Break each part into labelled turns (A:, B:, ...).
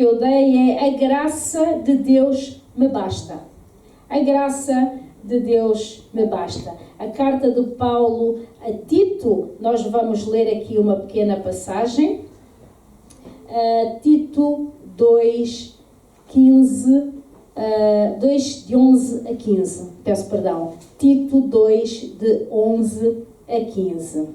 A: eu dei é: a graça de Deus me basta. A graça de Deus me basta. A carta de Paulo a Tito, nós vamos ler aqui uma pequena passagem. Tito 2, 15, 2 de 11 a 15. Peço perdão. Tito 2, de 11 a 15.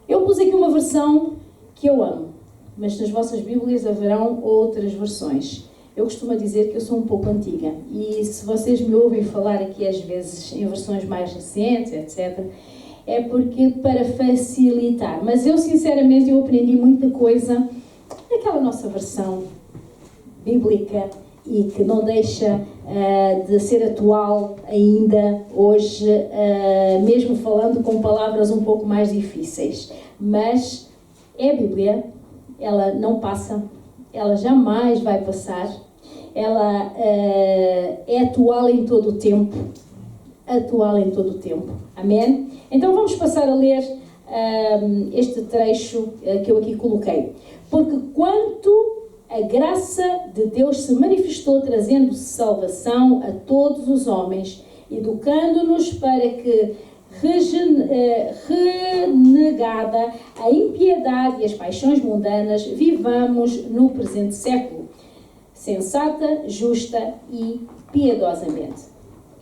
A: Eu pus aqui uma versão que eu amo, mas nas vossas Bíblias haverão outras versões. Eu costumo dizer que eu sou um pouco antiga e se vocês me ouvem falar aqui às vezes em versões mais recentes, etc., é porque para facilitar. Mas eu sinceramente aprendi muita coisa naquela nossa versão bíblica e que não deixa de ser atual ainda hoje, mesmo falando com palavras um pouco mais difíceis. Mas é a Bíblia, ela não passa, ela jamais vai passar, ela é atual em todo o tempo, amém? Então vamos passar a ler este trecho que eu aqui coloquei. Porque quanto a graça de Deus se manifestou trazendo salvação a todos os homens, educando-nos para que, renegada a impiedade e as paixões mundanas, vivamos no presente século, sensata, justa e piedosamente,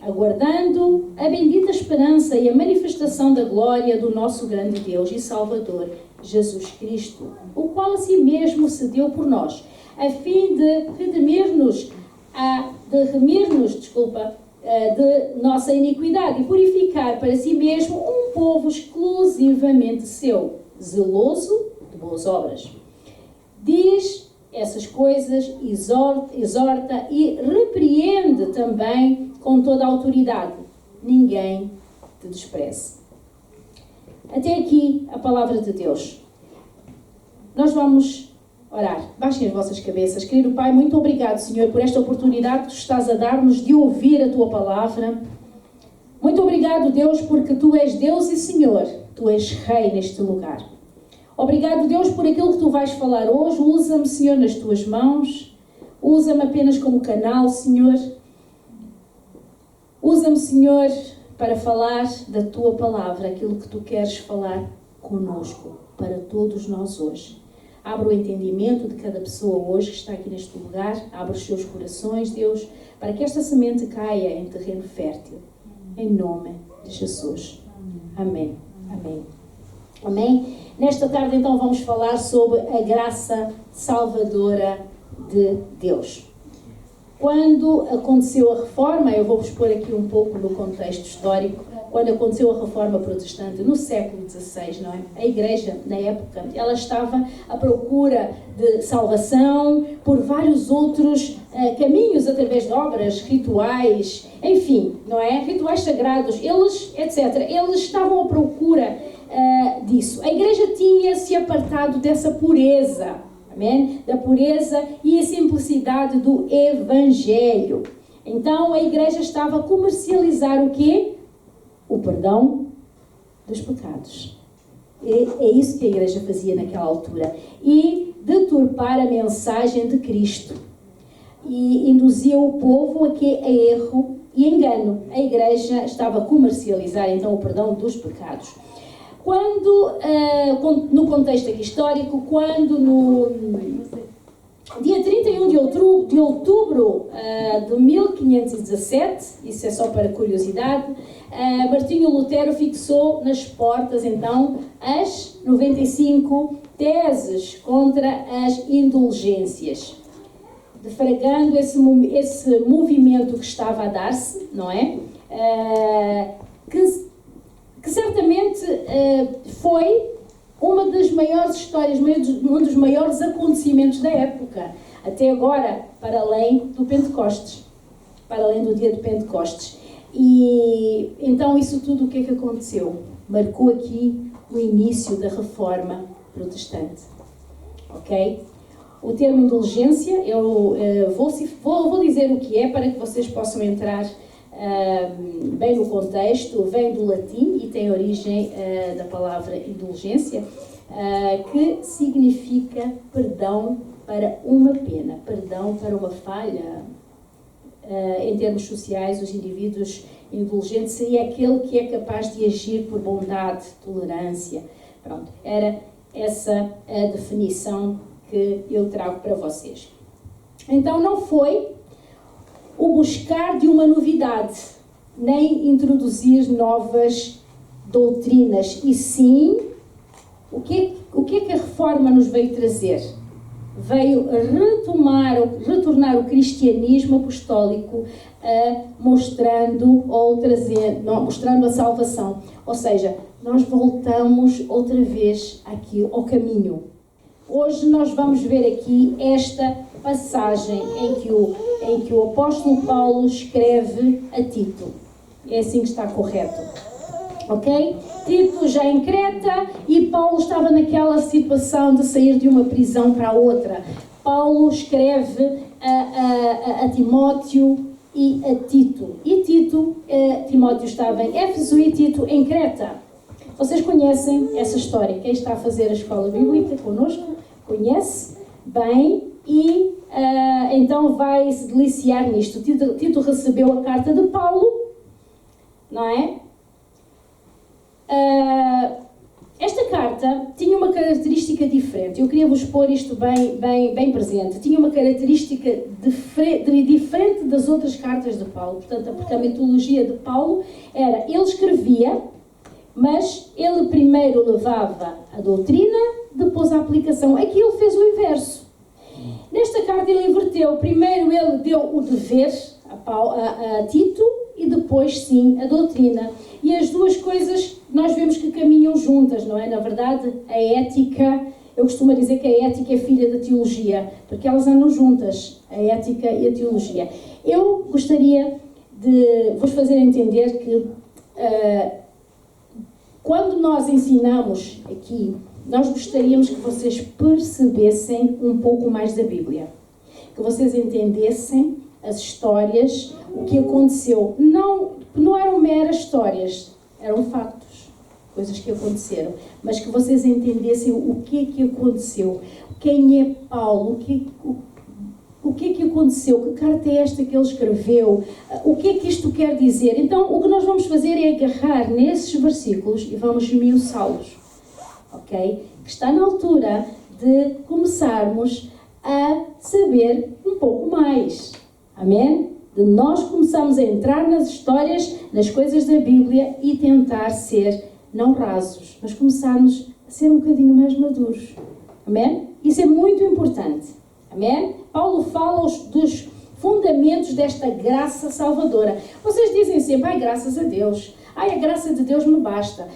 A: aguardando a bendita esperança e a manifestação da glória do nosso grande Deus e Salvador, Jesus Cristo, o qual a si mesmo se deu por nós, a fim de remir-nos de nossa iniquidade e purificar para si mesmo um povo exclusivamente seu, zeloso de boas obras. Diz essas coisas, exorta e repreende também com toda a autoridade. Ninguém te despreze. Até aqui a palavra de Deus. Nós vamos orar. Baixem as vossas cabeças. Querido Pai, muito obrigado, Senhor, por esta oportunidade que tu estás a dar-nos de ouvir a tua palavra. Muito obrigado, Deus, porque tu és Deus e Senhor. Tu és Rei neste lugar. Obrigado, Deus, por aquilo que tu vais falar hoje. Usa-me, Senhor, nas tuas mãos. Usa-me apenas como canal, Senhor. Usa-me, Senhor, para falar da tua palavra, aquilo que tu queres falar conosco, para todos nós hoje. Abra o entendimento de cada pessoa hoje que está aqui neste lugar. Abra os seus corações, Deus, para que esta semente caia em terreno fértil. Em nome de Jesus. Amém. Amém. Amém. Nesta tarde, então, vamos falar sobre a graça salvadora de Deus. Quando aconteceu a Reforma, eu vou-vos pôr aqui um pouco no contexto histórico, quando aconteceu a Reforma Protestante no século XVI, não é? A Igreja, na época, ela estava à procura de salvação por vários outros caminhos, através de obras, rituais, enfim, não é? Rituais sagrados, etc. Eles estavam à procura disso. A Igreja tinha se apartado dessa pureza, amém? Da pureza e a simplicidade do Evangelho. Então a Igreja estava a comercializar o quê? O perdão dos pecados. É isso que a Igreja fazia naquela altura. E deturpar a mensagem de Cristo. E induzia o povo a erro e engano. A Igreja estava a comercializar então o perdão dos pecados. Quando, no contexto aqui histórico, quando no dia 31 de outubro de 1517, isso é só para curiosidade, Martinho Lutero fixou nas portas, então, as 95 teses contra as indulgências, defragando esse movimento que estava a dar-se, não é? Que certamente foi uma das maiores histórias, um dos maiores acontecimentos da época, até agora, para além do Pentecostes, para além do dia de Pentecostes. E então isso tudo o que é que aconteceu? Marcou aqui o início da Reforma Protestante, ok? O termo indulgência, eu vou dizer o que é para que vocês possam entrar bem no contexto. Vem do latim e tem origem da palavra indulgência, que significa perdão para uma pena, perdão para uma falha. Em termos sociais, os indivíduos indulgentes seria aquele que é capaz de agir por bondade, tolerância. Pronto, era essa a definição que eu trago para vocês. Então não foi o buscar de uma novidade, nem introduzir novas doutrinas, e sim, o que é que a reforma nos veio trazer? Veio retornar o cristianismo apostólico, mostrando a salvação. Ou seja, nós voltamos outra vez aqui ao caminho. Hoje nós vamos ver aqui esta passagem em que o apóstolo Paulo escreve a Tito. É assim que está correto. Ok? Tito já em Creta e Paulo estava naquela situação de sair de uma prisão para outra. Paulo escreve a Timóteo e a Tito. E Timóteo estava em Éfeso e Tito em Creta. Vocês conhecem essa história? Quem está a fazer a escola bíblica connosco conhece bem e então vai se deliciar nisto. Tito recebeu a carta de Paulo, não é? Esta carta tinha uma característica diferente. Eu queria vos pôr isto bem presente. Tinha uma característica diferente das outras cartas de Paulo. Portanto, porque a metodologia de Paulo era, ele escrevia, mas ele primeiro levava a doutrina, depois a aplicação. Aqui ele fez o inverso. Nesta carta ele inverteu. Primeiro ele deu o dever a Tito e depois sim a doutrina. E as duas coisas nós vemos que caminham juntas, não é? Na verdade, a ética, eu costumo dizer que a ética é filha da teologia, porque elas andam juntas, a ética e a teologia. Eu gostaria de vos fazer entender que quando nós ensinamos aqui, nós gostaríamos que vocês percebessem um pouco mais da Bíblia, que vocês entendessem as histórias, o que aconteceu. Não eram meras histórias, eram factos, coisas que aconteceram, mas que vocês entendessem o que aconteceu, quem é Paulo, o que aconteceu, que carta é esta que ele escreveu, o que é que isto quer dizer. Então, o que nós vamos fazer é agarrar nesses versículos e vamos esmiuçá-los, ok? Que está na altura de começarmos a saber um pouco mais, amém? De nós começarmos a entrar nas histórias, nas coisas da Bíblia e tentar ser, não rasos, mas começarmos a ser um bocadinho mais maduros. Amém? Isso é muito importante. Amém? Paulo fala dos fundamentos desta graça salvadora. Vocês dizem sempre, ai, graças a Deus. Ai, a graça de Deus me basta.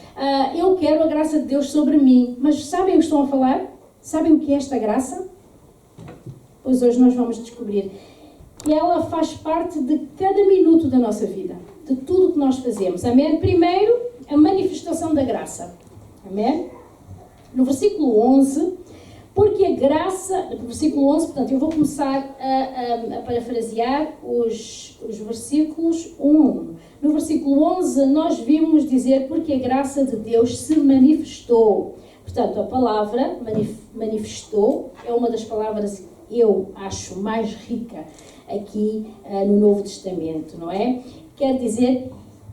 A: Eu quero a graça de Deus sobre mim. Mas sabem o que estão a falar? Sabem o que é esta graça? Pois hoje nós vamos descobrir. E ela faz parte de cada minuto da nossa vida, de tudo que nós fazemos. Amém? Primeiro, a manifestação da graça. Amém? No versículo 11, porque a graça... No versículo 11, portanto, eu vou começar a parafrasear os versículos 1. No versículo 11, nós vimos dizer porque a graça de Deus se manifestou. Portanto, a palavra manifestou é uma das palavras que eu acho mais rica aqui no Novo Testamento, não é? Quer dizer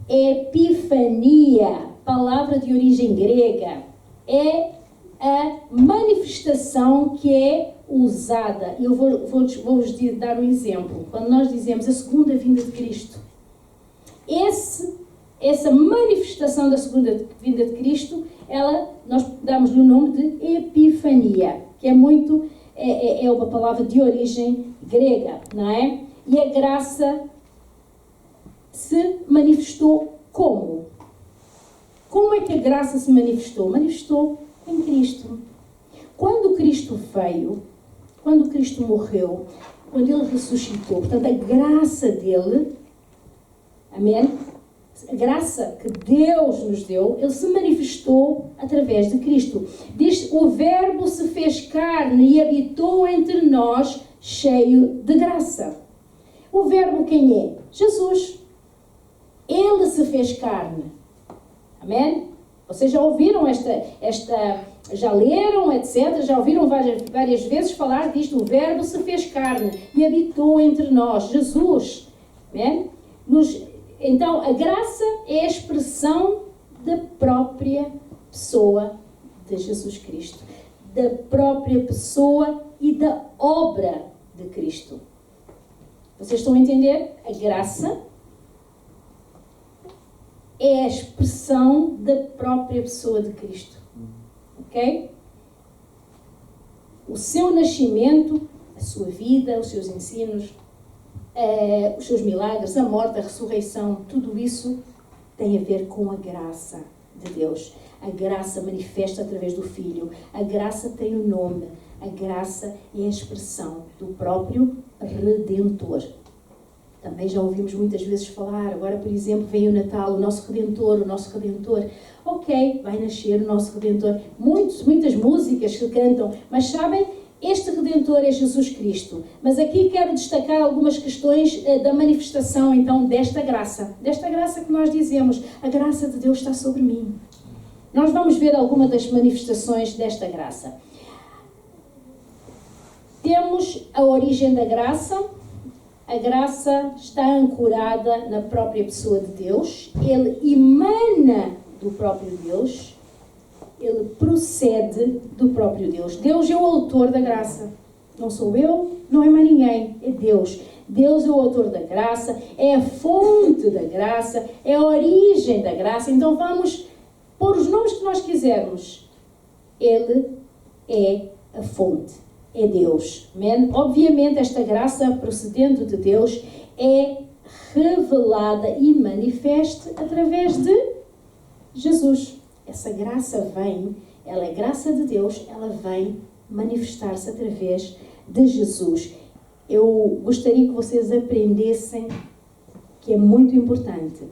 A: epifania, palavra de origem grega, é a manifestação que é usada. Eu vou-vos dar um exemplo. Quando nós dizemos a segunda vinda de Cristo, essa manifestação da segunda vinda de Cristo, nós damos-lhe o nome de epifania, que é uma palavra de origem grega, não é? E a graça se manifestou como? Como é que a graça se manifestou? Manifestou em Cristo. Quando Cristo veio, quando Cristo morreu, quando Ele ressuscitou, portanto, a graça dele, amém? A graça que Deus nos deu, Ele se manifestou através de Cristo. Diz, o Verbo se fez carne e habitou entre nós, cheio de graça. O Verbo quem é? Jesus. Ele se fez carne. Amém? Vocês já ouviram já leram, etc. Já ouviram várias vezes falar disto. O Verbo se fez carne e habitou entre nós. Jesus. Né? Então, a graça é a expressão da própria pessoa de Jesus Cristo. Da própria pessoa e da obra de Cristo. Vocês estão a entender? A graça é a expressão da própria pessoa de Cristo. Ok? O seu nascimento, a sua vida, os seus ensinos, os seus milagres, a morte, a ressurreição, tudo isso tem a ver com a graça de Deus. A graça manifesta através do Filho. A graça tem um nome. A graça é a expressão do próprio Redentor. Também já ouvimos muitas vezes falar, agora, por exemplo, vem o Natal, o nosso Redentor. Ok, vai nascer o nosso Redentor. Muitas músicas que cantam, mas sabem, este Redentor é Jesus Cristo. Mas aqui quero destacar algumas questões da manifestação, então, desta graça. Desta graça que nós dizemos, a graça de Deus está sobre mim. Nós vamos ver algumas das manifestações desta graça. Temos a origem da graça. A graça está ancorada na própria pessoa de Deus. Ele emana do próprio Deus. Ele procede do próprio Deus. Deus é o autor da graça. Não sou eu, não é mais ninguém. É Deus. Deus é o autor da graça, é a fonte da graça, é a origem da graça. Então vamos pôr os nomes que nós quisermos. Ele é a fonte. É Deus. Amém? Obviamente, esta graça procedendo de Deus é revelada e manifesta através de Jesus. Essa graça vem, ela é graça de Deus, ela vem manifestar-se através de Jesus. Eu gostaria que vocês aprendessem que é muito importante.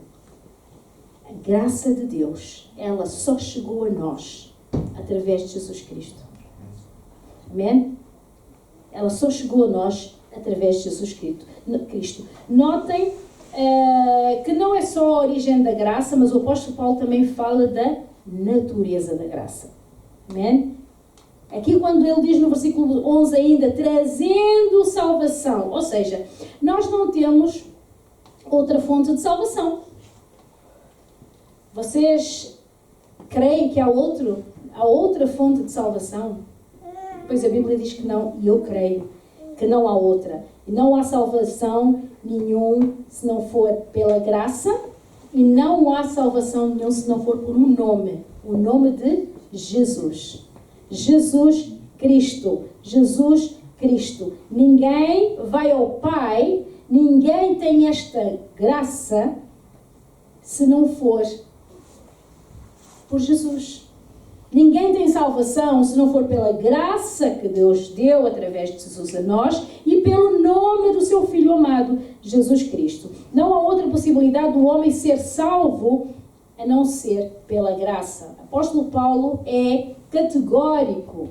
A: A graça de Deus, ela só chegou a nós através de Jesus Cristo. Amém? Ela só chegou a nós através de Jesus Cristo. Notem que não é só a origem da graça, mas o apóstolo Paulo também fala da natureza da graça. Amém? Aqui quando ele diz no versículo 11 ainda, trazendo salvação. Ou seja, nós não temos outra fonte de salvação. Vocês creem que há outra fonte de salvação? Pois a Bíblia diz que não, e eu creio que não há outra. E não há salvação nenhum se não for pela graça, e não há salvação nenhum se não for por um nome. O nome de Jesus. Jesus Cristo. Jesus Cristo. Ninguém vai ao Pai, ninguém tem esta graça se não for por Jesus. Ninguém tem salvação se não for pela graça que Deus deu através de Jesus a nós e pelo nome do seu Filho amado, Jesus Cristo. Não há outra possibilidade do homem ser salvo a não ser pela graça. O apóstolo Paulo é categórico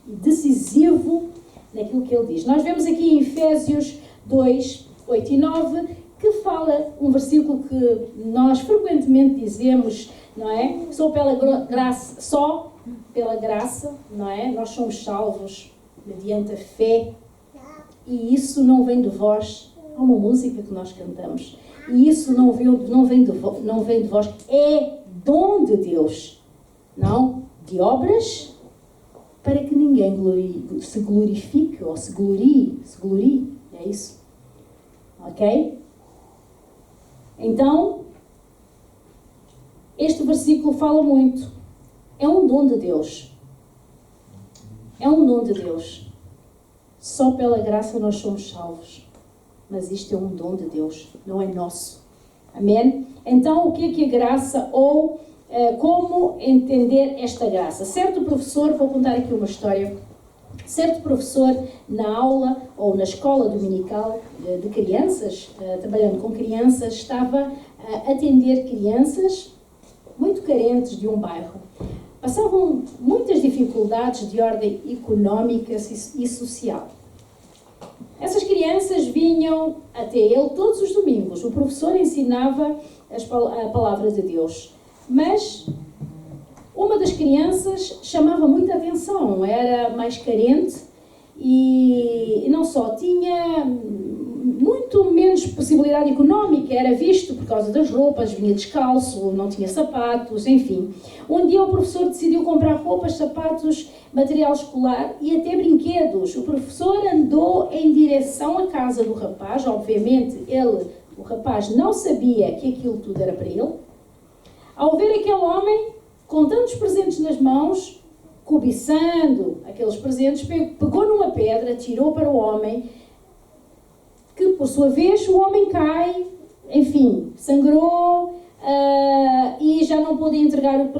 A: e decisivo naquilo que ele diz. Nós vemos aqui em Efésios 2, 8 e 9, que fala um versículo que nós frequentemente dizemos, não é? Só pela graça, não é? Nós somos salvos mediante a fé, e isso não vem de vós. Há uma música que nós cantamos, e isso não vem de vós, é dom de Deus, não de obras, para que ninguém se glorifique ou se glorie, é isso, ok? Então, este versículo fala muito. É um dom de Deus. É um dom de Deus. Só pela graça nós somos salvos. Mas isto é um dom de Deus, não é nosso. Amém? Então, o que é a graça? Ou como entender esta graça? Certo professor, vou contar aqui uma história. Certo professor, na aula ou na escola dominical de crianças, trabalhando com crianças, estava a atender crianças muito carentes de um bairro. Passavam muitas dificuldades de ordem económica e social. Essas crianças vinham até ele todos os domingos. O professor ensinava a palavra de Deus. Mas Uma das crianças chamava muita atenção, era mais carente e não só tinha muito menos possibilidade económica, era visto por causa das roupas, vinha descalço, não tinha sapatos, enfim. Um dia o professor decidiu comprar roupas, sapatos, material escolar e até brinquedos. O professor andou em direção à casa do rapaz, obviamente o rapaz não sabia que aquilo tudo era para ele. Ao ver aquele homem com tantos presentes nas mãos, cobiçando aqueles presentes, pegou numa pedra, atirou para o homem, que por sua vez o homem cai, enfim, sangrou e já não pôde entregar,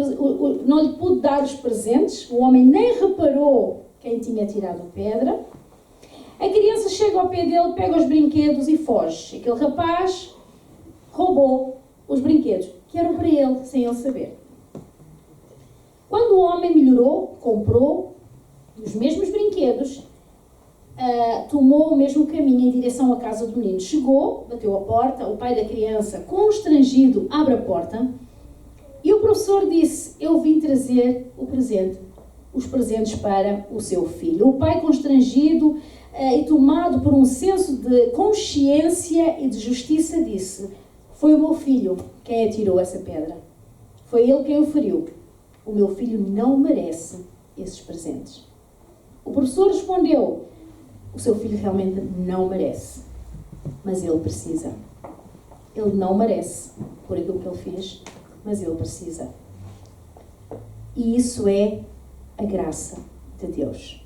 A: não lhe pôde dar os presentes, o homem nem reparou quem tinha tirado a pedra. A criança chega ao pé dele, pega os brinquedos e foge. Aquele rapaz roubou os brinquedos, que eram para ele, sem ele saber. Quando o homem melhorou, comprou os mesmos brinquedos, tomou o mesmo caminho em direção à casa do menino. Chegou, bateu a porta, o pai da criança, constrangido, abre a porta e o professor disse: eu vim trazer os presentes para o seu filho. O pai, constrangido e tomado por um senso de consciência e de justiça, disse: foi o meu filho quem atirou essa pedra. Foi ele quem o feriu. O meu filho não merece esses presentes. O professor respondeu: o seu filho realmente não merece, mas ele precisa. Ele não merece por aquilo que ele fez, mas ele precisa. E isso é a graça de Deus.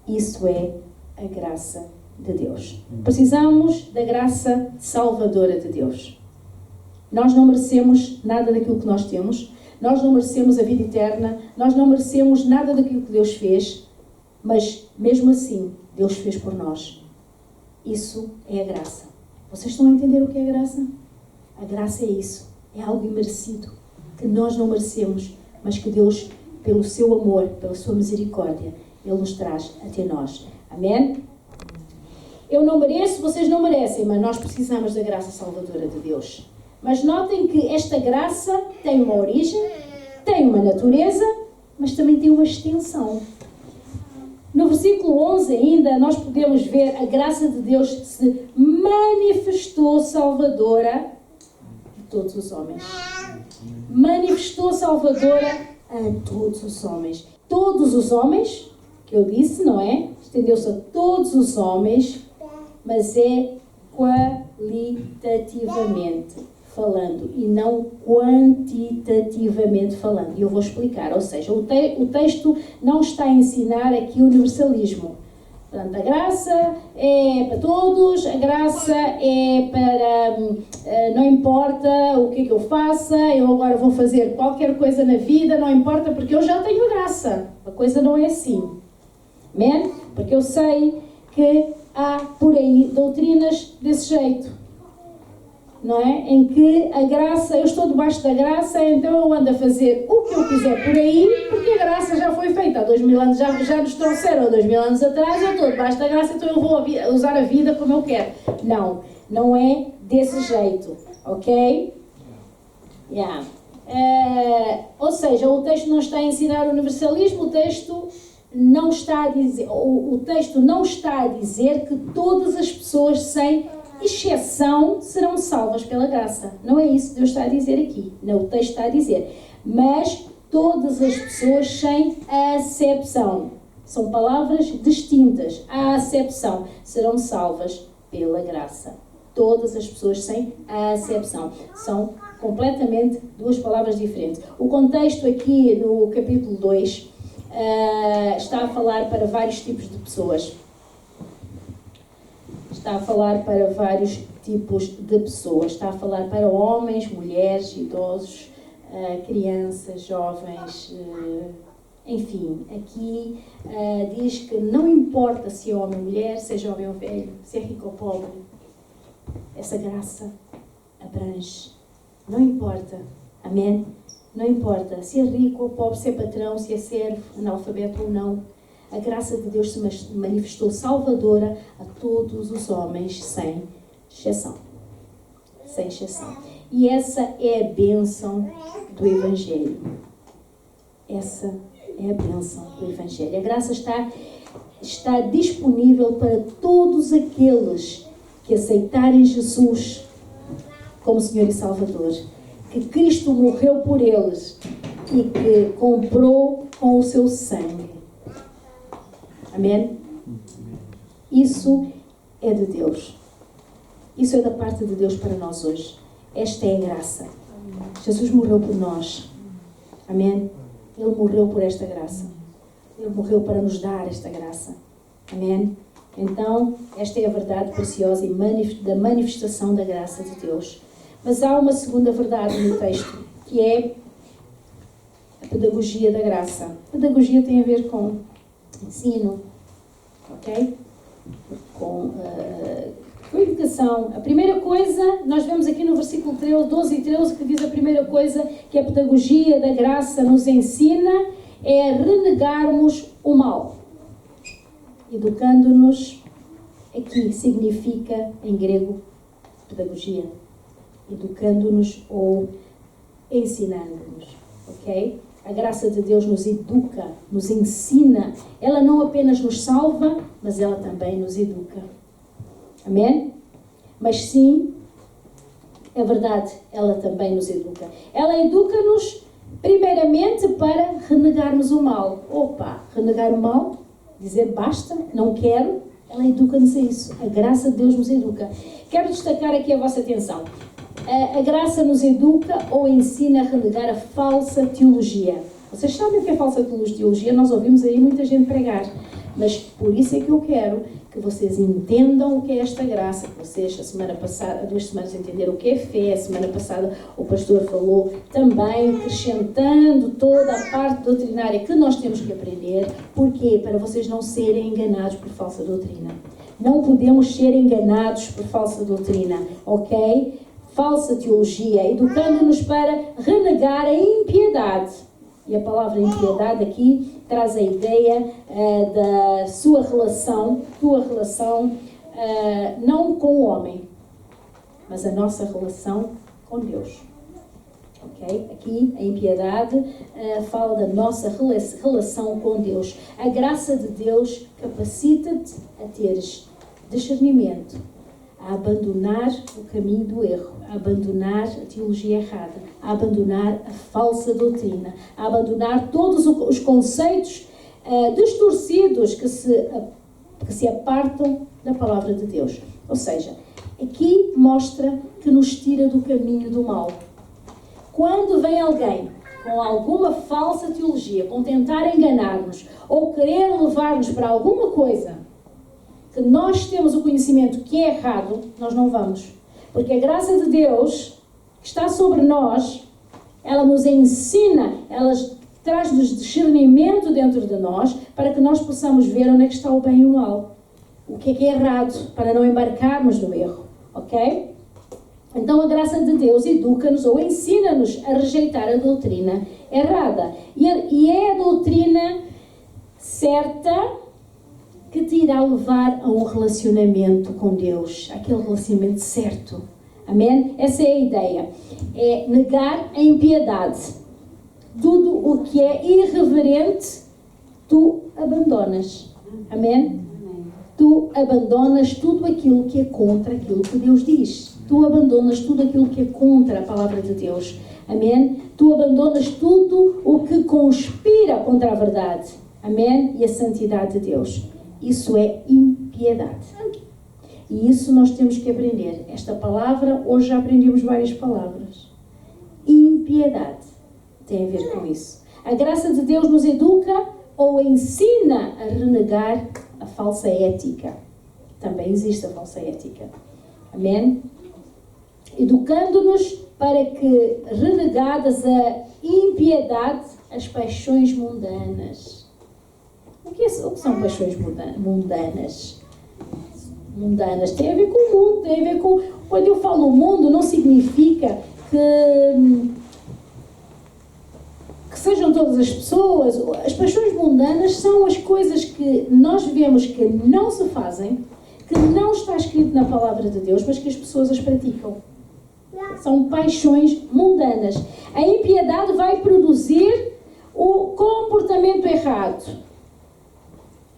A: Isso é a graça de Deus. Precisamos da graça salvadora de Deus. Nós não merecemos nada daquilo que nós temos. Nós não merecemos a vida eterna, nós não merecemos nada daquilo que Deus fez, mas mesmo assim, Deus fez por nós. Isso é a graça. Vocês estão a entender o que é a graça? A graça é isso, é algo imerecido, que nós não merecemos, mas que Deus, pelo seu amor, pela sua misericórdia, Ele nos traz até nós. Amém? Eu não mereço, vocês não merecem, mas nós precisamos da graça salvadora de Deus. Mas notem que esta graça tem uma origem, tem uma natureza, mas também tem uma extensão. No versículo 11 ainda, nós podemos ver a graça de Deus que se manifestou salvadora de todos os homens. Manifestou salvadora a todos os homens. Todos os homens, que eu disse, não é? Estendeu-se a todos os homens, mas é qualitativamente falando e não quantitativamente falando. E eu vou explicar, ou seja, o texto não está a ensinar aqui universalismo. Portanto, a graça é para todos, a graça é para... não importa o que é que eu faça, eu agora vou fazer qualquer coisa na vida, não importa porque eu já tenho graça. A coisa não é assim. Amém? Porque eu sei que há por aí doutrinas desse jeito. Não é? Em que a graça, eu estou debaixo da graça, então eu ando a fazer o que eu quiser por aí, porque a graça já foi feita há 2000 anos, já nos trouxeram há 2000 anos atrás, eu estou debaixo da graça, então eu vou usar a vida como eu quero. Não, não é desse jeito, ok? Yeah. Ou seja, o texto não está a ensinar universalismo, o texto não está a dizer, o texto não está a dizer que todas as pessoas sem exceção serão salvas pela graça. Não é isso que Deus está a dizer aqui. Não, o texto está a dizer. Mas todas as pessoas sem acepção. São palavras distintas. A acepção serão salvas pela graça. Todas as pessoas sem acepção. São completamente duas palavras diferentes. O contexto aqui no capítulo 2 está a falar para vários tipos de pessoas. Está a falar para vários tipos de pessoas. Está a falar para homens, mulheres, idosos, crianças, jovens, enfim. Aqui diz que não importa se é homem ou mulher, se é jovem ou velho, se é rico ou pobre. Essa graça abrange. Não importa. Amém? Não importa se é rico ou pobre, se é patrão, se é servo, analfabeto ou não. A graça de Deus se manifestou salvadora a todos os homens, sem exceção. Sem exceção. E essa é a bênção do Evangelho. Essa é a bênção do Evangelho. A graça está disponível para todos aqueles que aceitarem Jesus como Senhor e Salvador, que Cristo morreu por eles e que comprou com o seu sangue. Amém? Isso é de Deus. Isso é da parte de Deus para nós hoje. Esta é a graça. Jesus morreu por nós. Amém? Ele morreu por esta graça. Ele morreu para nos dar esta graça. Amém? Então, esta é a verdade preciosa e da manifestação da graça de Deus. Mas há uma segunda verdade no texto, que é a pedagogia da graça. A pedagogia tem a ver com ensino, ok? Com educação. A primeira coisa, nós vemos aqui no versículo 12 e 13, que diz a primeira coisa que a pedagogia da graça nos ensina é renegarmos o mal. Educando-nos, aqui significa, em grego, pedagogia. Educando-nos ou ensinando-nos, ok? A graça de Deus nos educa, nos ensina. Ela não apenas nos salva, mas ela também nos educa. Amém? Mas sim, é verdade, ela também nos educa. Ela educa-nos, primeiramente, para renegarmos o mal. Opa, renegar o mal? Dizer basta, não quero. Ela educa-nos a isso. A graça de Deus nos educa. Quero destacar aqui a vossa atenção. A graça nos educa ou ensina a renegar a falsa teologia. Vocês sabem o que é falsa teologia? Nós ouvimos aí muita gente pregar. Mas por isso é que eu quero que vocês entendam o que é esta graça. Que vocês, a semana passada, há 2 semanas, entenderam o que é fé. A semana passada o pastor falou também, acrescentando toda a parte doutrinária que nós temos que aprender. Porquê? Para vocês não serem enganados por falsa doutrina. Não podemos ser enganados por falsa doutrina, ok? Falsa teologia, educando-nos para renegar a impiedade. E a palavra impiedade aqui traz a ideia da tua relação, não com o homem, mas a nossa relação com Deus. Ok? Aqui a impiedade fala da nossa relação com Deus. A graça de Deus capacita-te a teres discernimento, a abandonar o caminho do erro, a abandonar a teologia errada, a abandonar a falsa doutrina, a abandonar todos os conceitos distorcidos que se apartam da palavra de Deus. Ou seja, aqui mostra que nos tira do caminho do mal. Quando vem alguém com alguma falsa teologia, com tentar enganar-nos ou querer levar-nos para alguma coisa que nós temos o conhecimento que é errado, nós não vamos. Porque a graça de Deus que está sobre nós, ela nos ensina, ela traz-nos discernimento dentro de nós para que nós possamos ver onde é que está o bem e o mal. O que é errado, para não embarcarmos no erro. Ok? Então a graça de Deus educa-nos ou ensina-nos a rejeitar a doutrina errada. E é a doutrina certa que te irá levar a um relacionamento com Deus, aquele relacionamento certo. Amém? Essa é a ideia. É negar a impiedade. Tudo o que é irreverente, tu abandonas. Amém? Tu abandonas tudo aquilo que é contra aquilo que Deus diz. Tu abandonas tudo aquilo que é contra a palavra de Deus. Amém? Tu abandonas tudo o que conspira contra a verdade. Amém? E a santidade de Deus. Isso é impiedade. E isso nós temos que aprender. Esta palavra, hoje já aprendemos várias palavras. Impiedade tem a ver com isso. A graça de Deus nos educa ou ensina a renegar a falsa ética. Também existe a falsa ética. Amém? Educando-nos para que, renegadas a impiedade, as paixões mundanas. O que são paixões mundanas? Mundanas tem a ver com o mundo, tem a ver com... Quando eu falo mundo, não significa que sejam todas as pessoas. As paixões mundanas são as coisas que nós vemos que não se fazem, que não está escrito na palavra de Deus, mas que as pessoas as praticam. São paixões mundanas. A impiedade vai produzir O comportamento errado,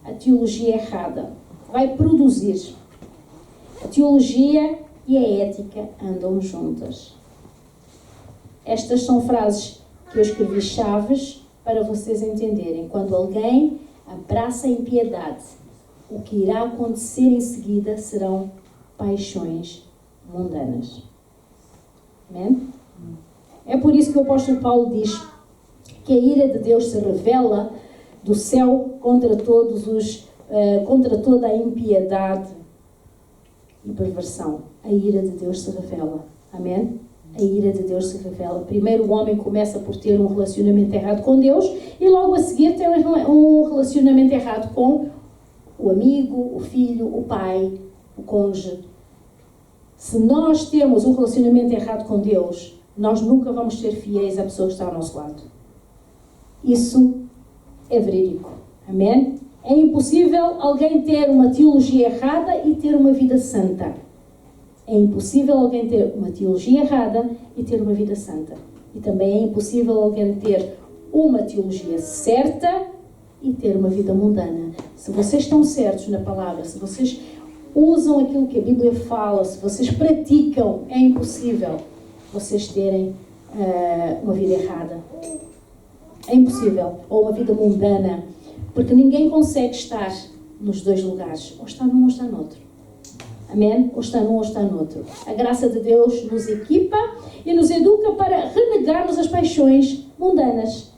A: a teologia errada, vai produzir. A teologia e a ética andam juntas. Estas são frases que eu escrevi chaves para vocês entenderem. Quando alguém abraça a impiedade, o que irá acontecer em seguida serão paixões mundanas. Amém? É por isso que o apóstolo Paulo diz que a ira de Deus se revela do céu contra toda a impiedade e perversão. A ira de Deus se revela. Amém? A ira de Deus se revela. Primeiro o homem começa por ter um relacionamento errado com Deus e logo a seguir tem um relacionamento errado com o amigo, o filho, o pai, o cônjuge. Se nós temos um relacionamento errado com Deus, nós nunca vamos ser fiéis à pessoa que está ao nosso lado. Isso é verídico. Amém? É impossível alguém ter uma teologia errada e ter uma vida santa. É impossível alguém ter uma teologia errada e ter uma vida santa. E também é impossível alguém ter uma teologia certa e ter uma vida mundana. Se vocês estão certos na palavra, se vocês usam aquilo que a Bíblia fala, se vocês praticam, é impossível vocês terem uma vida errada. É impossível. Ou uma vida mundana. Porque ninguém consegue estar nos dois lugares. Ou está num ou está no outro. Amém? Ou está num ou está no outro. A graça de Deus nos equipa e nos educa para renegarmos as paixões mundanas.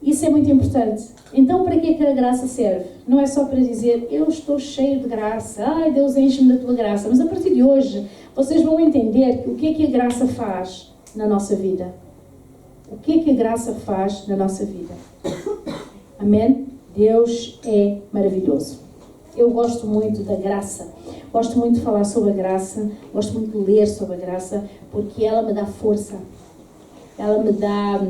A: Isso é muito importante. Então, para que é que a graça serve? Não é só para dizer, eu estou cheio de graça. Ai, Deus, enche-me da tua graça. Mas a partir de hoje, vocês vão entender o que é que a graça faz na nossa vida. O que é que a graça faz na nossa vida? Amém? Deus é maravilhoso. Eu gosto muito da graça. Gosto muito de falar sobre a graça. Gosto muito de ler sobre a graça, porque ela me dá força. Ela me dá...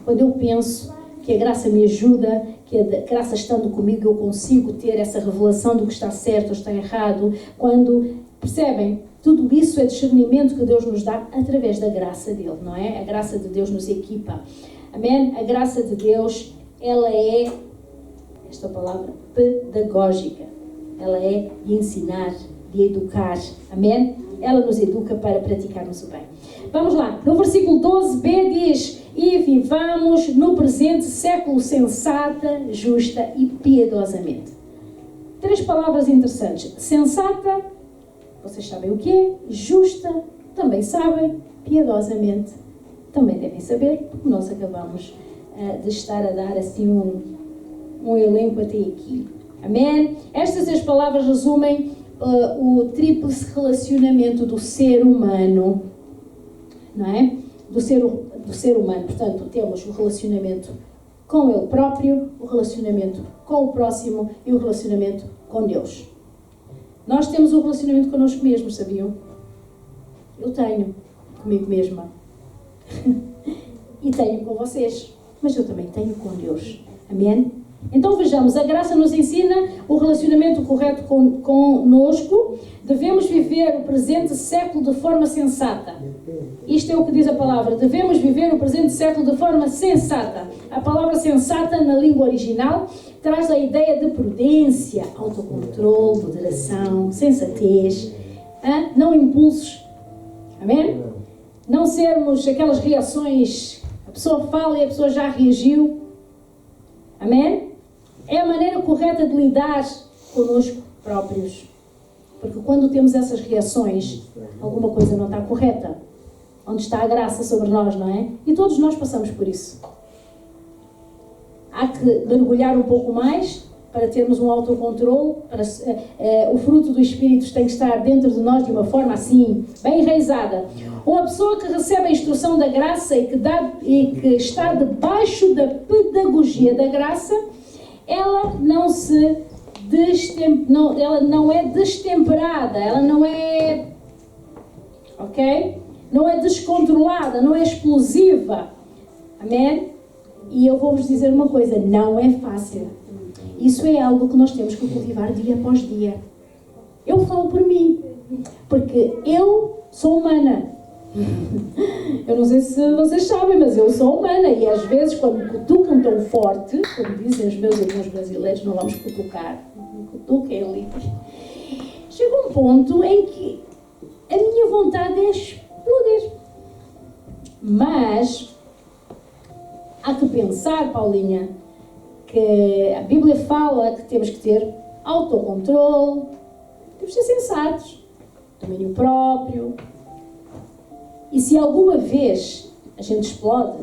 A: Quando eu penso que a graça me ajuda, que a graça estando comigo eu consigo ter essa revelação do que está certo ou está errado, quando, percebem, tudo isso é discernimento que Deus nos dá através da graça dele, não é? A graça de Deus nos equipa. Amém? A graça de Deus, ela é, esta palavra, pedagógica. Ela é de ensinar, de educar. Amém? Ela nos educa para praticarmos o bem. Vamos lá. No versículo 12b diz: e vivamos no presente século sensata, justa e piedosamente. 3 palavras interessantes. Sensata, vocês sabem o que é. Justa, também sabem. Piedosamente, também devem saber, porque nós acabamos de estar a dar assim um elenco até aqui. Amém? Estas 3 palavras resumem o tríplice relacionamento do ser humano, não é? Do ser humano. Portanto, temos o relacionamento com ele próprio, o relacionamento com o próximo e o relacionamento com Deus. Nós temos um relacionamento connosco mesmos, sabiam? Eu tenho comigo mesma. E tenho com vocês. Mas eu também tenho com Deus. Amém? Então vejamos, a graça nos ensina o relacionamento correto conosco. Devemos viver o presente século de forma sensata. Isto é o que diz a palavra. Devemos viver o presente século de forma sensata. A palavra sensata, na língua original, traz a ideia de prudência, autocontrole, moderação, sensatez, não impulsos. Amém? Não sermos aquelas reações, a pessoa fala e a pessoa já reagiu. Amém? É a maneira correta de lidar connosco próprios. Porque quando temos essas reações, alguma coisa não está correta. Onde está a graça sobre nós, não é? E todos nós passamos por isso. Há que mergulhar um pouco mais para termos um autocontrole. O fruto do Espírito tem que estar dentro de nós de uma forma assim, bem enraizada. Uma pessoa que recebe a instrução da graça e que está debaixo da pedagogia da graça, ela ela não é destemperada, ela não é, ok? Não é descontrolada, não é explosiva. Amém? E eu vou-vos dizer uma coisa, não é fácil. Isso é algo que nós temos que cultivar dia após dia. Eu falo por mim, porque eu sou humana. Eu não sei se vocês sabem, mas eu sou humana e às vezes quando cutucam tão forte, como dizem os meus irmãos brasileiros, não vamos cutucar, cutuquem ali. Chega um ponto em que a minha vontade é explodir. Mas há que pensar, Paulinha, que a Bíblia fala que temos que ter autocontrole, temos que ser sensatos, domínio próprio. E se alguma vez a gente explode,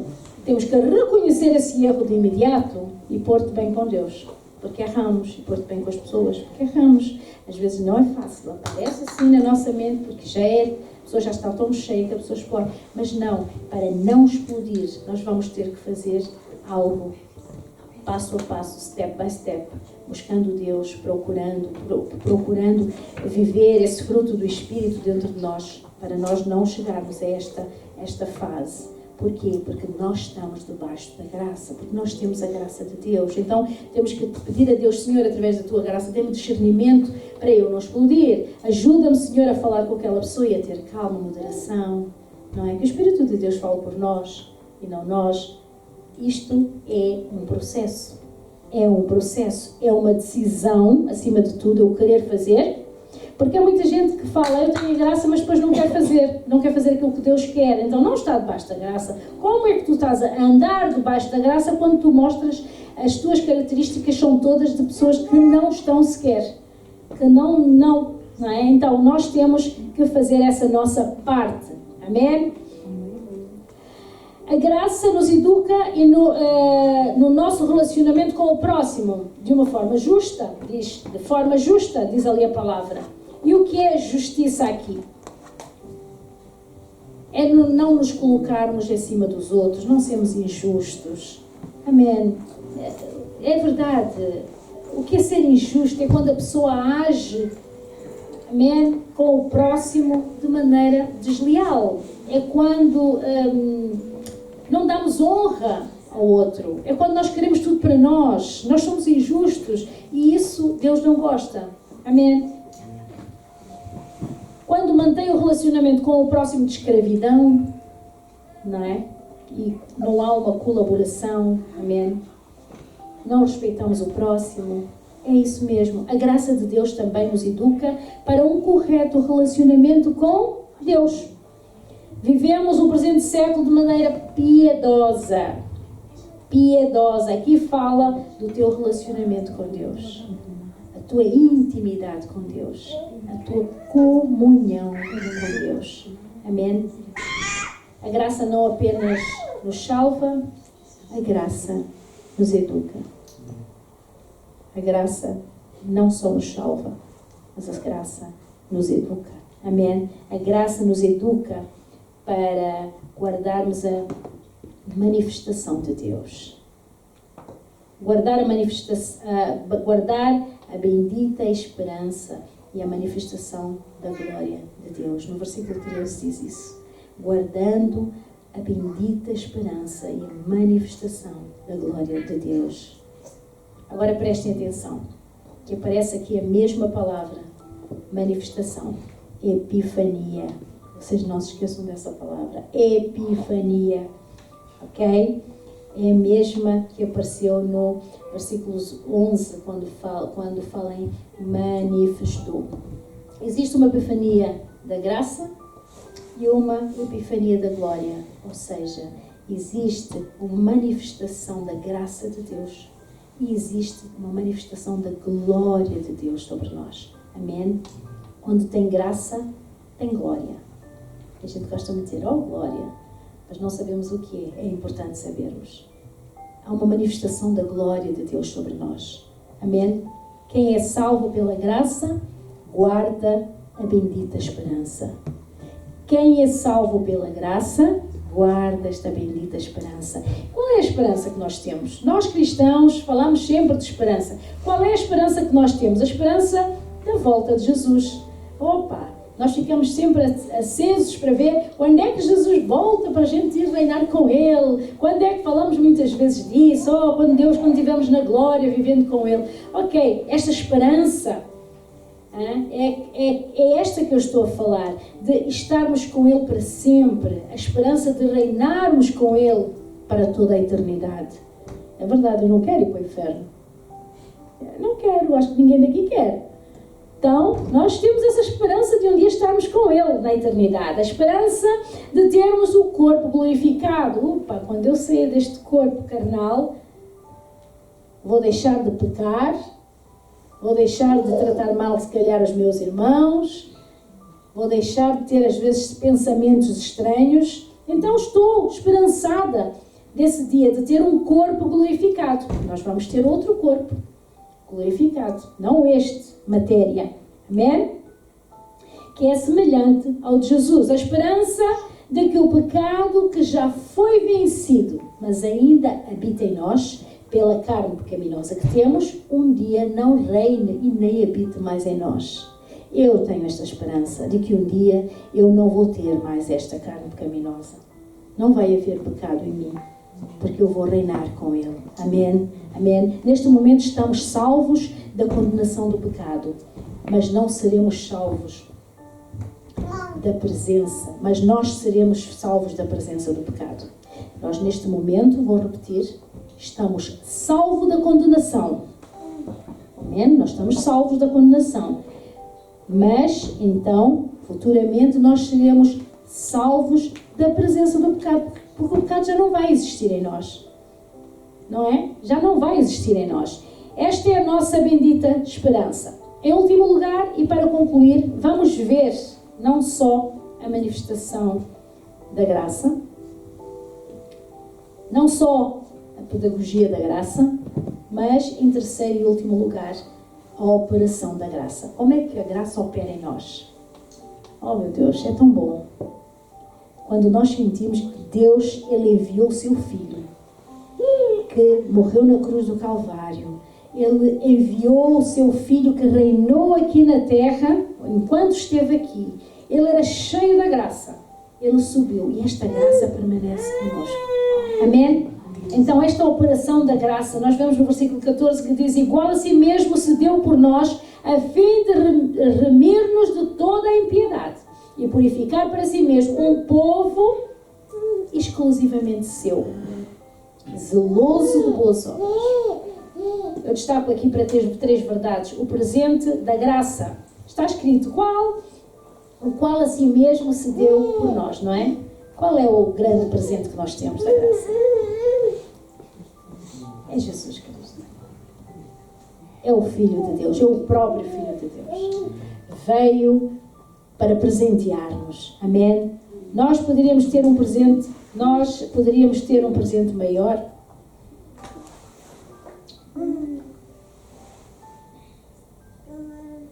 A: temos que reconhecer esse erro de imediato e pôr-te bem com Deus. Porque erramos, e pôr-te bem com as pessoas, porque erramos. Às vezes não é fácil, aparece assim na nossa mente, porque a pessoa já está tão cheia que a pessoa explode. Mas não, para não explodir, nós vamos ter que fazer algo, passo a passo, step by step, buscando Deus, procurando viver esse fruto do Espírito dentro de nós, para nós não chegarmos a esta fase. Porquê? Porque nós estamos debaixo da graça, porque nós temos a graça de Deus. Então temos que pedir a Deus: Senhor, através da tua graça, dê-me discernimento para eu não explodir. Ajuda-me, Senhor, a falar com aquela pessoa e a ter calma, moderação. Não é? Que o Espírito de Deus fale por nós e não nós. Isto é um processo. É um processo. É uma decisão, acima de tudo, eu querer fazer. Porque há muita gente que fala: eu tenho a graça, mas depois não quer fazer aquilo que Deus quer, então não está debaixo da graça. Como é que tu estás a andar debaixo da graça quando tu mostras as tuas características são todas de pessoas que não estão sequer, que não é? Então nós temos que fazer essa nossa parte, amém? A graça nos educa e no nosso relacionamento com o próximo, de uma forma justa, de forma justa, diz ali a palavra. E o que é justiça aqui? É não nos colocarmos acima dos outros, não sermos injustos. Amém. É verdade. O que é ser injusto? É quando a pessoa age, amém, com o próximo de maneira desleal. É quando não damos honra ao outro. É quando nós queremos tudo para nós. Nós somos injustos e isso Deus não gosta. Amém. Quando mantém o relacionamento com o próximo de escravidão, não é? E não há uma colaboração, amém? Não respeitamos o próximo, é isso mesmo. A graça de Deus também nos educa para um correto relacionamento com Deus. Vivemos o presente século de maneira piedosa. Piedosa. Aqui fala do teu relacionamento com Deus. A tua intimidade com Deus, a tua comunhão com Deus. Amém? A graça não apenas nos salva, a graça nos educa. A graça não só nos salva, mas a graça nos educa. Amém? A graça nos educa para guardarmos a manifestação de Deus. Guardar a bendita esperança e a manifestação da glória de Deus. No versículo 13 diz isso. Guardando a bendita esperança e a manifestação da glória de Deus. Agora prestem atenção, que aparece aqui a mesma palavra, manifestação, epifania. Vocês não se esqueçam dessa palavra, epifania, ok? É a mesma que apareceu no versículo 11, quando fala em manifestou. Existe uma epifania da graça e uma epifania da glória. Ou seja, existe uma manifestação da graça de Deus e existe uma manifestação da glória de Deus sobre nós. Amém? Quando tem graça, tem glória. A gente gosta muito de dizer, oh glória, mas não sabemos o que é importante sabermos. Há uma manifestação da glória de Deus sobre nós. Amém? Quem é salvo pela graça, guarda a bendita esperança. Quem é salvo pela graça, guarda esta bendita esperança. Qual é a esperança que nós temos? Nós cristãos falamos sempre de esperança. Qual é a esperança que nós temos? A esperança da volta de Jesus. Opa! Nós ficamos sempre acesos para ver quando é que Jesus volta para a gente ir reinar com Ele. Quando é que falamos muitas vezes disso? Quando estivermos na glória, vivendo com Ele. Ok, esta esperança É esta que eu estou a falar, de estarmos com Ele para sempre, a esperança de reinarmos com Ele para toda a eternidade. É verdade, eu não quero ir para o inferno. Eu não quero, acho que ninguém daqui quer. Então, nós temos essa esperança de um dia estarmos com Ele na eternidade. A esperança de termos o corpo glorificado. Quando eu sair deste corpo carnal, vou deixar de pecar, vou deixar de tratar mal, se calhar, os meus irmãos, vou deixar de ter, às vezes, pensamentos estranhos. Então, estou esperançada desse dia de ter um corpo glorificado. Nós vamos ter outro corpo glorificado, não este, matéria. Amém? Que é semelhante ao de Jesus. A esperança de que o pecado que já foi vencido, mas ainda habita em nós, pela carne pecaminosa que temos, um dia não reine e nem habite mais em nós. Eu tenho esta esperança de que um dia eu não vou ter mais esta carne pecaminosa. Não vai haver pecado em mim, porque eu vou reinar com Ele. Amém? Amém? Neste momento estamos salvos da condenação do pecado, mas não seremos salvos da presença, mas nós seremos salvos da presença do pecado. Nós neste momento, vou repetir, estamos salvos da condenação. Amém? Nós estamos salvos da condenação. Mas, então, futuramente nós seremos salvos da presença do pecado, porque o pecado já não vai existir em nós. Não é? Já não vai existir em nós. Esta é a nossa bendita esperança. Em último lugar, e para concluir, vamos ver não só a manifestação da graça, não só a pedagogia da graça, mas, em terceiro e último lugar, a operação da graça. Como é que a graça opera em nós? Oh, meu Deus, é tão bom. Quando nós sentimos que Deus, Ele enviou o seu Filho, que morreu na cruz do Calvário. Ele enviou o seu Filho que reinou aqui na terra, enquanto esteve aqui. Ele era cheio da graça. Ele subiu e esta graça permanece conosco. Amém? Então, esta operação da graça, nós vemos no versículo 14 que diz: igual a si mesmo se deu por nós, a fim de remir-nos de toda a impiedade e purificar para si mesmo um povo exclusivamente seu, zeloso de boas obras. Eu destaco aqui para três verdades. O presente da graça. Está escrito qual? O qual a si mesmo se deu por nós, não é? Qual é o grande presente que nós temos da graça? É Jesus Cristo. É o Filho de Deus, é o próprio Filho de Deus. Veio para presentear-nos. Amém? Nós poderíamos ter um presente maior.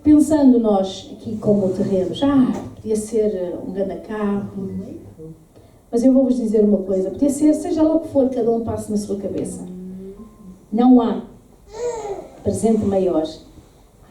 A: Pensando nós aqui como terrenos, podia ser um grande carro, mas eu vou-vos dizer uma coisa, podia ser, seja lá o que for, cada um passe na sua cabeça. Não há presente maior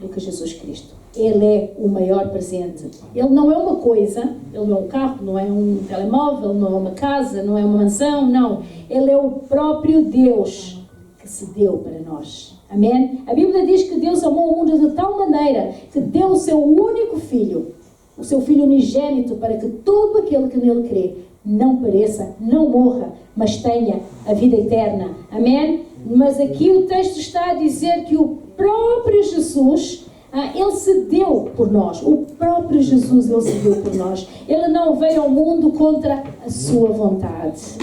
A: do que Jesus Cristo. Ele é o maior presente. Ele não é uma coisa, ele não é um carro, não é um telemóvel, não é uma casa, não é uma mansão, não. Ele é o próprio Deus que se deu para nós. Amém? A Bíblia diz que Deus amou o mundo de tal maneira que deu o seu único Filho, o seu Filho unigênito, para que todo aquele que nele crê não pereça, não morra, mas tenha a vida eterna. Amém? Mas aqui o texto está a dizer que o próprio Jesus, Ele se deu por nós. O próprio Jesus, Ele se deu por nós. Ele não veio ao mundo contra a sua vontade.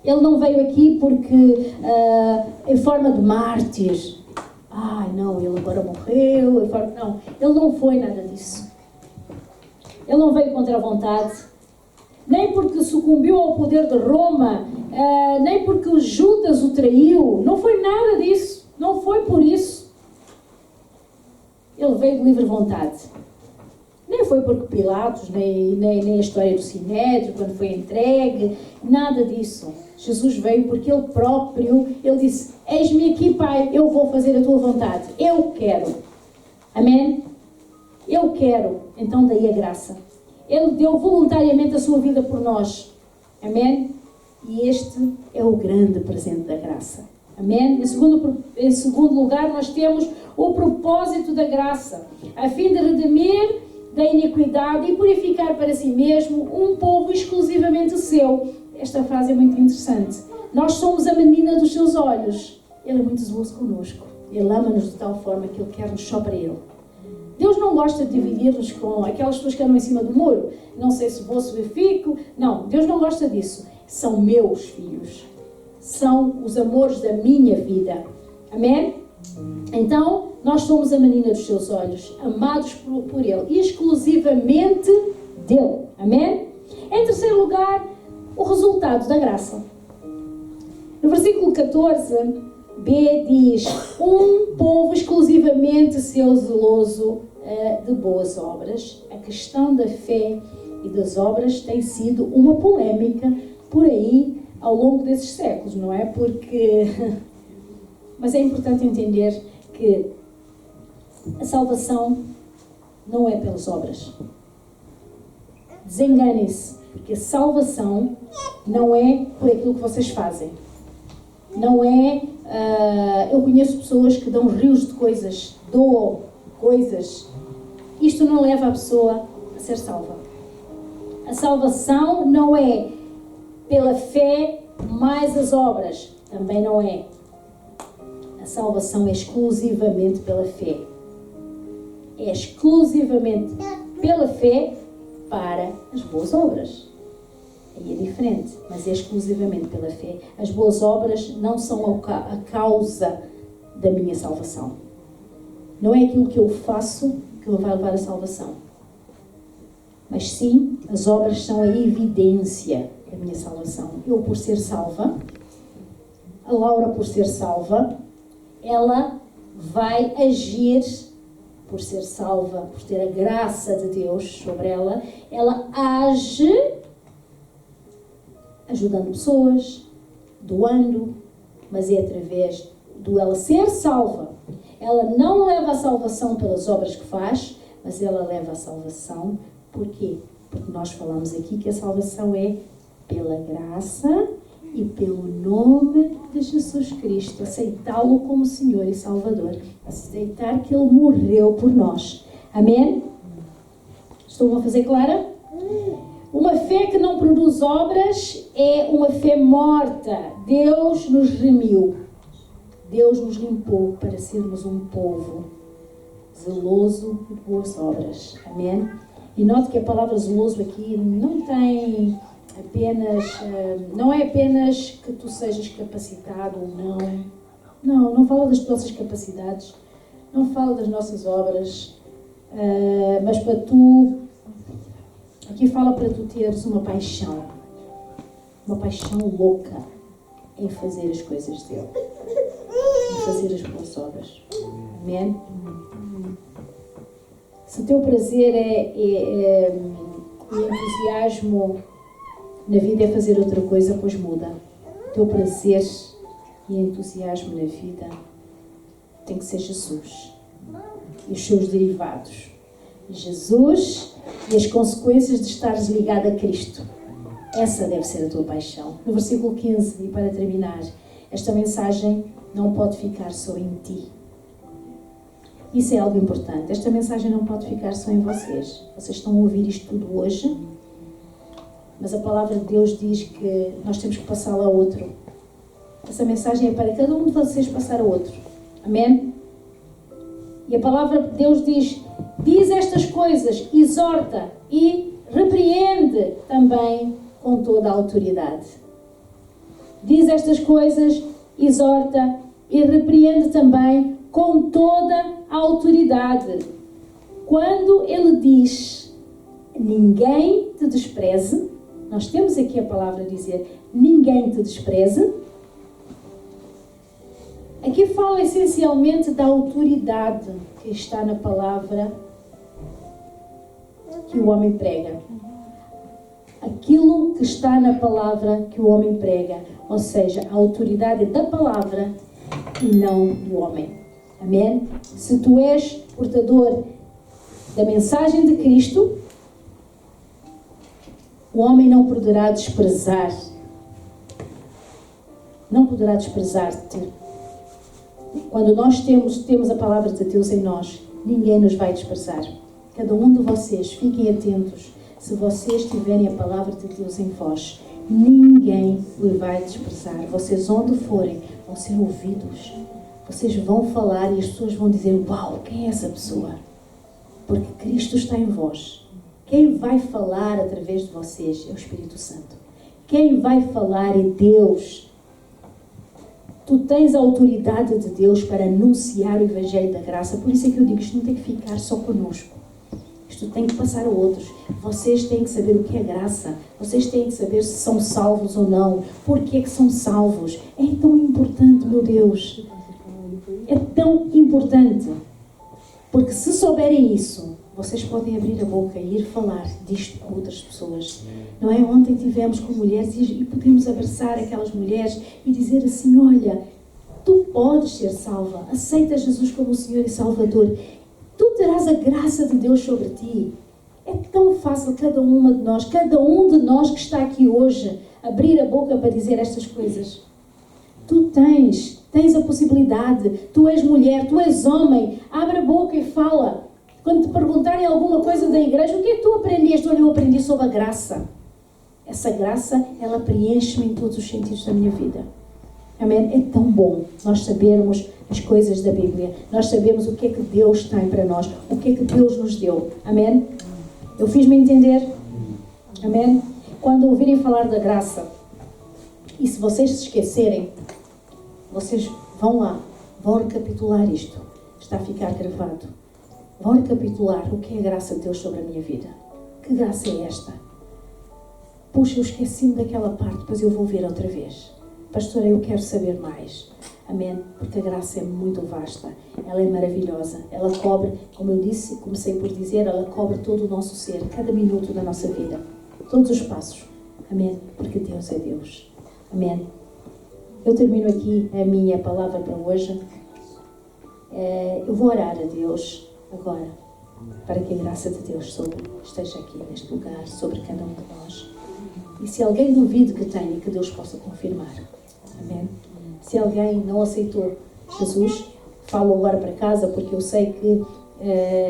A: Ele não veio aqui porque, em forma de mártir. Não, ele agora morreu. Não, ele não foi nada disso. Ele não veio contra a vontade. Nem porque sucumbiu ao poder de Roma. Nem porque Judas o traiu. Não foi nada disso. Não foi por isso. Ele veio de livre vontade. Nem foi porque Pilatos, nem a história do Sinédrio, quando foi entregue, nada disso. Jesus veio porque Ele próprio, Ele disse: eis-me aqui, Pai, eu vou fazer a tua vontade. Eu quero. Amém? Eu quero. Então daí a graça. Ele deu voluntariamente a sua vida por nós. Amém? E este é o grande presente da graça. Amém? Em segundo lugar, nós temos o propósito da graça, a fim de redimir da iniquidade e purificar para si mesmo um povo exclusivamente seu. Esta frase é muito interessante. Nós somos a menina dos seus olhos. Ele é muito zeloso connosco. Ele ama-nos de tal forma que Ele quer-nos só para Ele. Deus não gosta de dividir-nos com aquelas pessoas que andam em cima do muro. Não sei se vou, se fico. Não, Deus não gosta disso. São meus filhos. São os amores da minha vida. Amém? Então, nós somos a menina dos seus olhos, amados por Ele, exclusivamente dEle. Amém? Em terceiro lugar, o resultado da graça. No versículo 14b diz: um povo exclusivamente seu, zeloso de boas obras. A questão da fé e das obras tem sido uma polémica por aí ao longo desses séculos, não é? Mas é importante entender que a salvação não é pelas obras. Desenganem-se, porque a salvação não é por aquilo que vocês fazem. Não é... eu conheço pessoas que dão rios de coisas, doam coisas. Isto não leva a pessoa a ser salva. A salvação não é pela fé mais as obras. Também não é. A salvação é exclusivamente pela fé. É exclusivamente pela fé para as boas obras. Aí é diferente, mas é exclusivamente pela fé. As boas obras não são a causa da minha salvação. Não é aquilo que eu faço que me vai levar à salvação. Mas sim, as obras são a evidência da minha salvação. Eu, por ser salva, a Laura, por ser salva, ela vai agir, por ser salva, por ter a graça de Deus sobre ela, ela age ajudando pessoas, doando, mas é através de ela ser salva. Ela não leva a salvação pelas obras que faz, mas ela leva a salvação. Por quê? Porque nós falamos aqui que a salvação é pela graça e pelo nome de Jesus Cristo. Aceitá-lo como Senhor e Salvador. Aceitar que Ele morreu por nós. Amém? Estou a fazer clara? Uma fé que não produz obras é uma fé morta. Deus nos remiu. Deus nos limpou para sermos um povo zeloso de boas obras. Amém? E note que a palavra zeloso aqui não tem apenas... não é apenas que tu sejas capacitado ou não. Não fala das nossas capacidades. Não fala das nossas obras. Mas para tu... Aqui fala para tu teres uma paixão louca em fazer as coisas dele, em fazer as boas obras. Amém? Se o teu prazer e entusiasmo na vida é fazer outra coisa, pois muda. O teu prazer e entusiasmo na vida tem que ser Jesus e os seus derivados. Jesus e as consequências de estares ligado a Cristo. Essa deve ser a tua paixão. No versículo 15, e para terminar, esta mensagem não pode ficar só em ti. Isso é algo importante. Esta mensagem não pode ficar só em vocês. Vocês estão a ouvir isto tudo hoje, mas a palavra de Deus diz que nós temos que passá-la a outro. Essa mensagem é para cada um de vocês passar a outro. Amém? E a palavra de Deus diz estas coisas, exorta e repreende também com toda a autoridade. Diz estas coisas, exorta e repreende também com toda a autoridade. Quando ele diz, ninguém te despreze, nós temos aqui a palavra a dizer, ninguém te despreze. Aqui fala essencialmente da autoridade que está na palavra que o homem prega. Aquilo que está na palavra que o homem prega. Ou seja, a autoridade da palavra e não do homem. Amém? Se tu és portador da mensagem de Cristo, o homem não poderá desprezar. Não poderá desprezar-te. Quando nós temos a palavra de Deus em nós, ninguém nos vai desprezar. Cada um de vocês, fiquem atentos. Se vocês tiverem a palavra de Deus em vós, ninguém lhe vai desprezar. Vocês, onde forem, vão ser ouvidos. Vocês vão falar e as pessoas vão dizer: uau, quem é essa pessoa? Porque Cristo está em vós. Quem vai falar através de vocês é o Espírito Santo. Quem vai falar é Deus. Tu tens a autoridade de Deus para anunciar o Evangelho da Graça. Por isso é que eu digo, isto não tem que ficar só conosco. Isto tem que passar a outros. Vocês têm que saber o que é graça. Vocês têm que saber se são salvos ou não. Por que é que são salvos? É tão importante, meu Deus. É tão importante. Porque se souberem isso, vocês podem abrir a boca e ir falar disto com outras pessoas. Não é? Ontem tivemos com mulheres e podemos abraçar aquelas mulheres e dizer assim: olha, tu podes ser salva. Aceita Jesus como o Senhor e Salvador. Tu terás a graça de Deus sobre ti. É tão fácil cada um de nós que está aqui hoje, abrir a boca para dizer estas coisas. Tu tens a possibilidade. Tu és mulher, tu és homem. Abre a boca e fala. Quando te perguntarem alguma coisa da igreja, o que é que tu aprendeste? Olha, eu aprendi sobre a graça. Essa graça, ela preenche-me em todos os sentidos da minha vida. Amém? É tão bom nós sabermos as coisas da Bíblia. Nós sabemos o que é que Deus tem para nós. O que é que Deus nos deu. Amém? Eu fiz-me entender? Amém? Quando ouvirem falar da graça, e se vocês se esquecerem, vocês vão lá, vão recapitular isto. Está a ficar gravado. Vão recapitular o que é a graça de Deus sobre a minha vida. Que graça é esta? Puxa, eu esqueci-me daquela parte, depois eu vou ver outra vez. Pastora, eu quero saber mais. Amém? Porque a graça é muito vasta. Ela é maravilhosa. Ela cobre, como eu disse, comecei por dizer, ela cobre todo o nosso ser, cada minuto da nossa vida. Todos os passos. Amém? Porque Deus é Deus. Amém? Eu termino aqui a minha palavra para hoje. Eu vou orar a Deus agora, para que a graça de Deus esteja aqui neste lugar, sobre cada um de nós. E se alguém duvida que tenha, que Deus possa confirmar. Amém? Se alguém não aceitou Jesus, falo agora para casa, porque eu sei que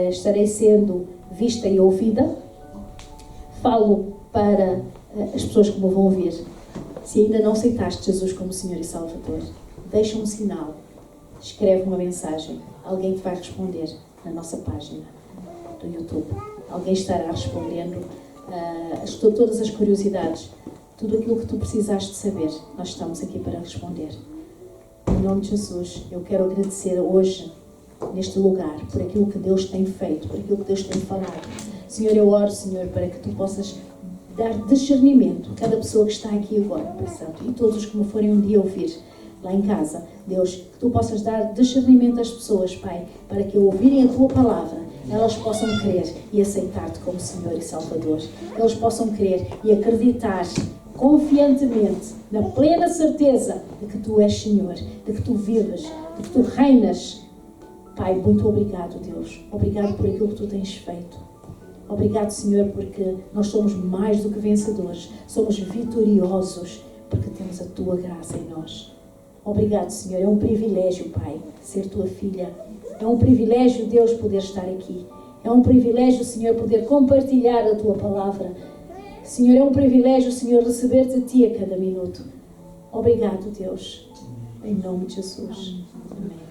A: estarei sendo vista e ouvida. Falo para as pessoas que me vão ouvir. Se ainda não aceitaste Jesus como Senhor e Salvador, deixa um sinal, escreve uma mensagem. Alguém te vai responder na nossa página do YouTube. Alguém estará respondendo todas as curiosidades, tudo aquilo que tu precisaste de saber. Nós estamos aqui para responder. Em nome de Jesus, eu quero agradecer hoje, neste lugar, por aquilo que Deus tem feito, por aquilo que Deus tem falado. Senhor, eu oro, Senhor, para que tu possas dar discernimento a cada pessoa que está aqui agora, Pai Santo, e todos os que me forem um dia ouvir lá em casa. Deus, que tu possas dar discernimento às pessoas, Pai, para que ao ouvirem a tua palavra, elas possam crer e aceitar-te como Senhor e Salvador. Eles possam crer e acreditar confiantemente, na plena certeza de que tu és Senhor, de que tu vives, de que tu reinas. Pai, muito obrigado, Deus. Obrigado por aquilo que tu tens feito. Obrigado, Senhor, porque nós somos mais do que vencedores. Somos vitoriosos, porque temos a tua graça em nós. Obrigado, Senhor. É um privilégio, Pai, ser tua filha. É um privilégio, Deus, poder estar aqui. É um privilégio, Senhor, poder compartilhar a tua palavra. Senhor, é um privilégio, Senhor, receber de ti a cada minuto. Obrigado, Deus. Em nome de Jesus. Amém.